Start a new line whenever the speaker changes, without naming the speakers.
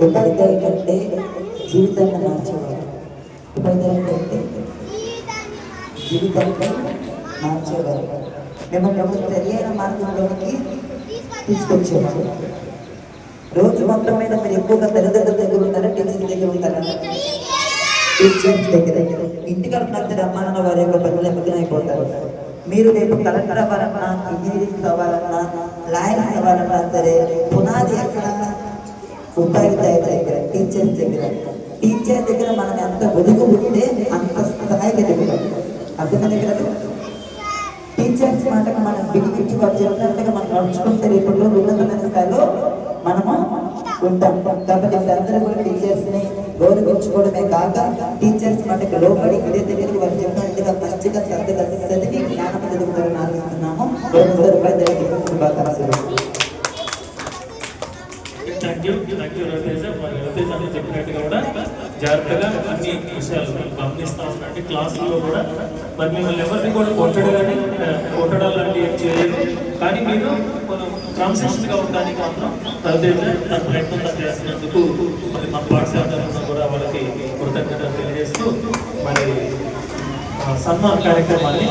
ఉపాధ్యాయులు అంటే జీవితాన్ని మార్చేవారు. ఉపాధ్యాయులు అంటే జీవితాన్ని మార్చేవారు. మిమ్మల్ని ఒక సరైన మార్గంలోకి తీసుకొచ్చేవారు. రోజు మొత్తం మీద మీరు ఎక్కువగా తల్లిదండ్రుల దగ్గర ఉంటారా, టీచర్స్ దగ్గర ఉంటారా? టీచర్స్ దగ్గర. ఇంటికాడ నచ్చని అమ్మా నాన్న వారి యొక్క పనులు నిమగ్నం అయిపోతారు. మీరు రేపు కలెక్టర్ అవ్వాలన్నా, ఇంజనీరింగ్ అవ్వాలన్నా, లాయర్స్ అవ్వాలన్నా సరే పునాది ఎక్కడ? ఉపాధ్యాయుల దగ్గర, టీచర్స్ దగ్గర. టీచర్ దగ్గర మనం ఎంత ఒదుగు ఉంటే అంత స్థాయికి ఎదుగుతాం. అర్థమైంది కదా? టీచర్స్ మాటకు మనం బిగించి వారు చెప్పినట్టుగా మనం నడుచుకుంటే రేపట్లో ఉన్నతమైన స్థాయిలో మనము ఉంటాం. కాబట్టి అందరూ కూడా టీచర్స్ ని గౌరవించుకోవడమే కాక టీచర్స్ మాటకు లోపడి ఇదే దగ్గరికి వారు చెప్పినట్టుగా మంచిగా శ్రద్ధగా చదివి జ్ఞానం ఎదుగుతారని ఆలోచిస్తున్నాము. శుభాకాంక్షలు.
చెప్పినట్టుగా కూడా జాగ్రత్తగా అన్ని విషయాలు గమనిస్తూ ఉండండి. క్లాసులో కూడా మరి మిమ్మల్ని ఎవరిని కూడా కొట్టడాలు లాంటివి ఏం చేయలేదు. కానీ మీరు మనం క్రమశిక్షణగా ఉండడానికి మాత్రం తన ప్రయత్నం చేస్తున్నందుకు మరి మా పాఠశాల తరఫున కూడా వాళ్ళకి కృతజ్ఞతలు తెలియజేస్తూ మరి సన్మాన కార్యక్రమాన్ని